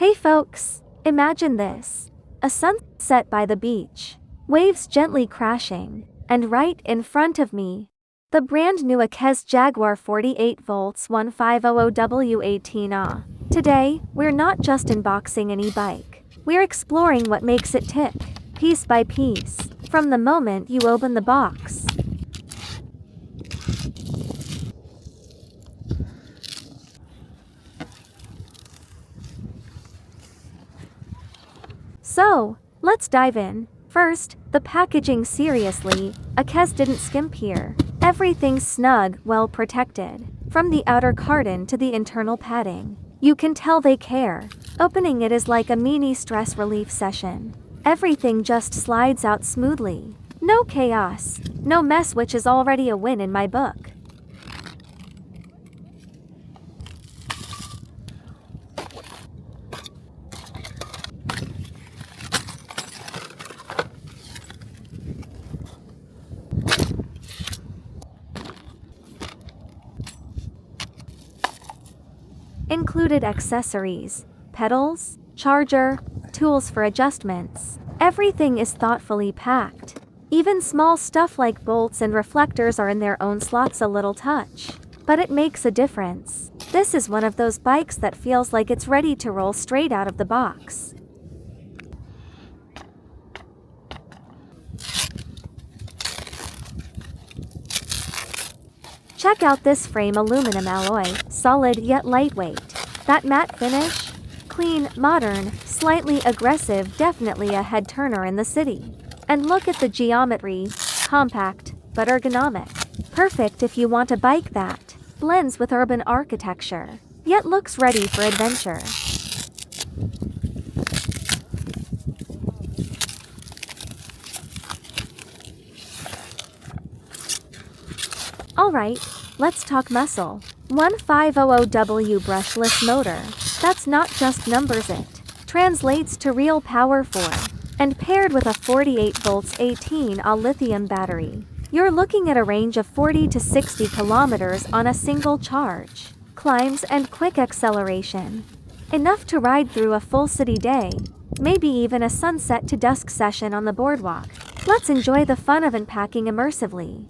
Hey folks, imagine this. A sunset by the beach, waves gently crashing, and right in front of me, the brand new AKEZ Jaguar 48 volts 1500W18A. Today, we're not just unboxing an e-bike. We're exploring what makes it tick, piece by piece, from the moment you open the box. So, let's dive in. First, the packaging. Seriously, AKEZ didn't skimp here. Everything's snug, well protected. From the outer carton to the internal padding, you can tell they care. Opening it is like a mini stress relief session. Everything just slides out smoothly. No chaos, no mess, which is already a win in my book. Included accessories, pedals, charger, tools for adjustments. Everything is thoughtfully packed. Even small stuff like bolts and reflectors are in their own slots. A little touch, but it makes a difference. This is one of those bikes that feels like it's ready to roll straight out of the box. Check out this frame, aluminum alloy, solid yet lightweight. That matte finish? Clean, modern, slightly aggressive, definitely a head turner in the city. And look at the geometry, compact, but ergonomic. Perfect if you want a bike that blends with urban architecture, yet looks ready for adventure. Alright, let's talk muscle. 1500W brushless motor. That's not just numbers, it translates to real power for. And paired with a 48 volts 18A lithium battery, you're looking at a range of 40 to 60 kilometers on a single charge. Climbs and quick acceleration. Enough to ride through a full city day, maybe even a sunset to dusk session on the boardwalk. Let's enjoy the fun of unpacking immersively.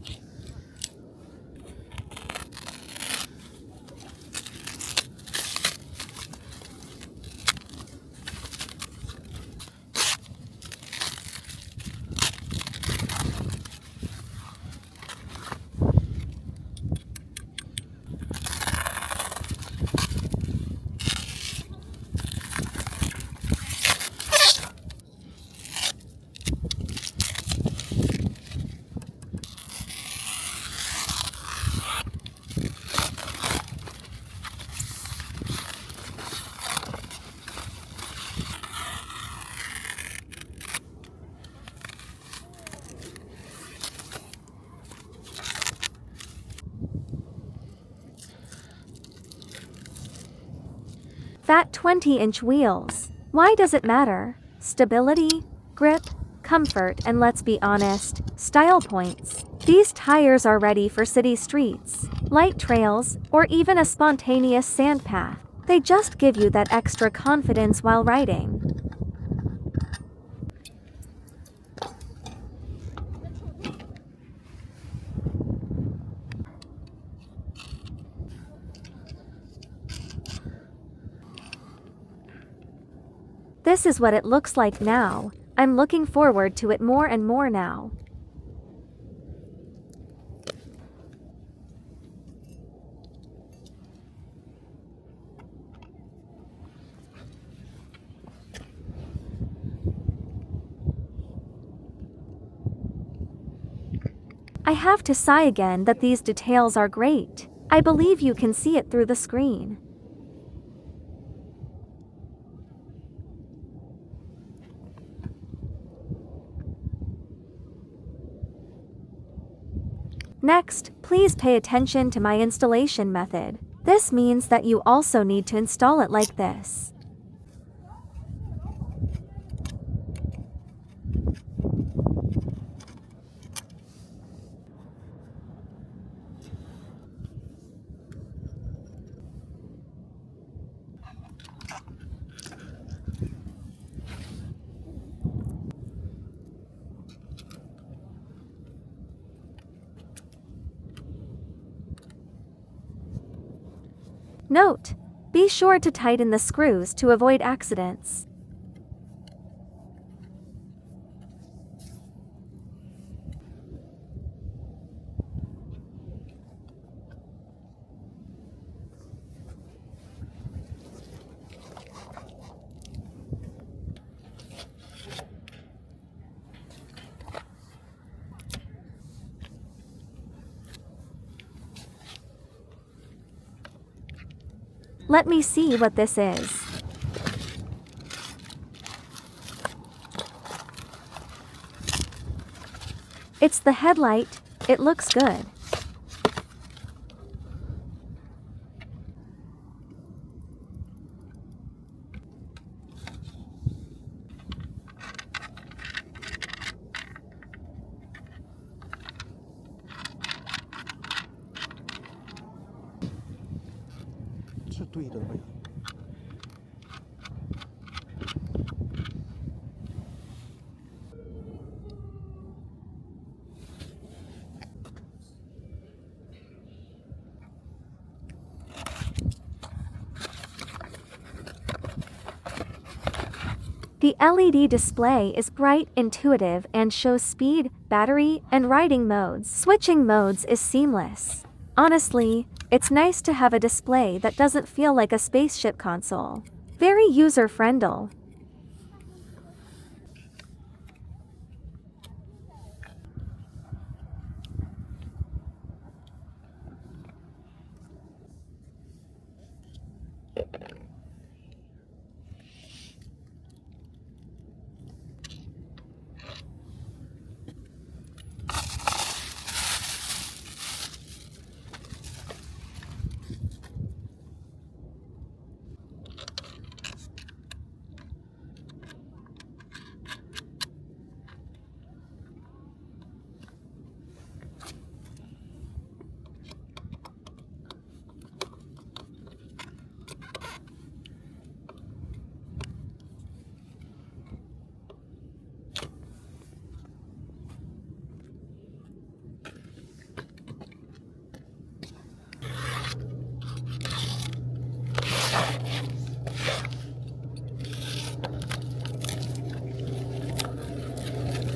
Fat 20-inch wheels. Why does it matter? Stability, grip, comfort, and let's be honest, style points. These tires are ready for city streets, light trails, or even a spontaneous sand path. They just give you that extra confidence while riding. This is what it looks like now. I'm looking forward to it more and more now. I have to sigh again that these details are great. I believe you can see it through the screen. Next, please pay attention to my installation method. This means that you also need to install it like this. Note: be sure to tighten the screws to avoid accidents. Let me see what this is. It's the headlight. It looks good. The LED display is bright, intuitive, and shows speed, battery, and riding modes. Switching modes is seamless. Honestly, it's nice to have a display that doesn't feel like a spaceship console. Very user-friendly.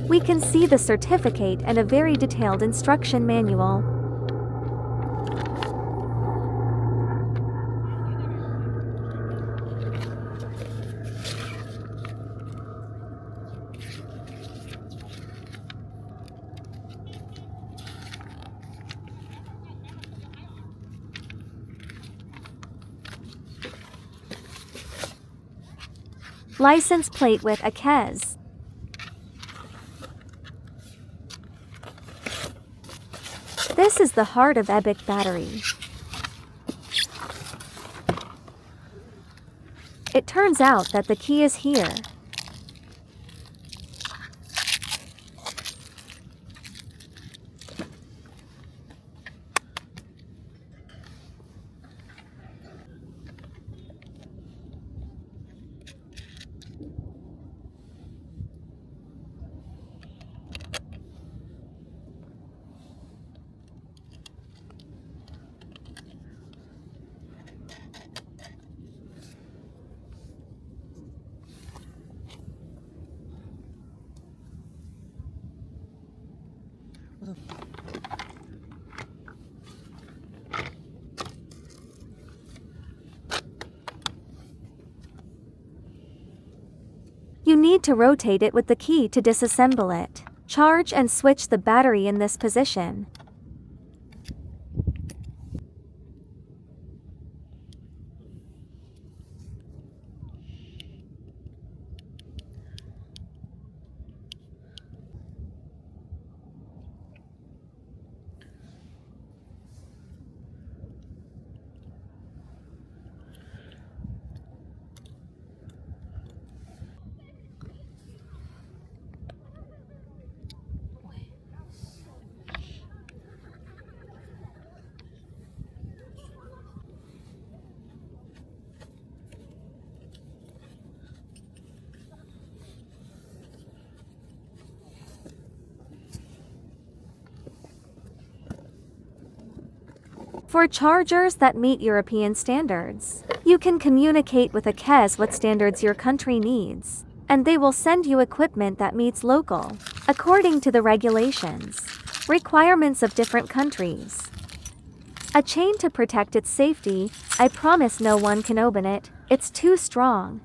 We can see the certificate and a very detailed instruction manual. License plate with AKEZ. This is the heart of E-Bike battery. It turns out that the key is here. You need to rotate it with the key to disassemble it. Charge and switch the battery in this position. For chargers that meet European standards, you can communicate with AKEZ what standards your country needs, and they will send you equipment that meets local, according to the regulations, requirements of different countries. A chain to protect its safety, I promise no one can open it, it's too strong.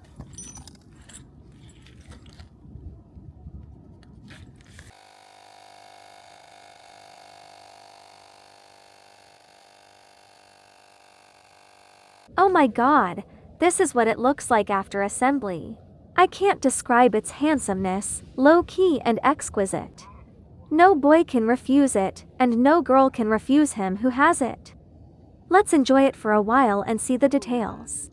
Oh my god, this is what it looks like after assembly. I can't describe its handsomeness, low-key and exquisite. No boy can refuse it, and no girl can refuse him who has it. Let's enjoy it for a while and see the details.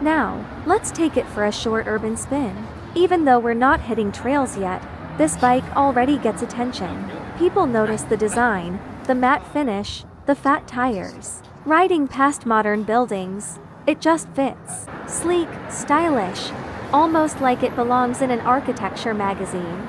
Now, let's take it for a short urban spin. Even though we're not hitting trails yet, this bike already gets attention. People notice the design, the matte finish, the fat tires. Riding past modern buildings, it just fits. Sleek, stylish, almost like it belongs in an architecture magazine.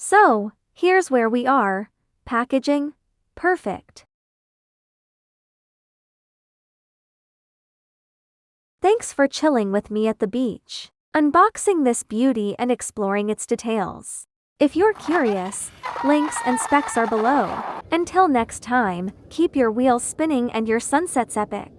So, here's where we are. Packaging? Perfect. Thanks for chilling with me at the beach, unboxing this beauty and exploring its details. If you're curious, links and specs are below. Until next time, keep your wheels spinning and your sunsets epic.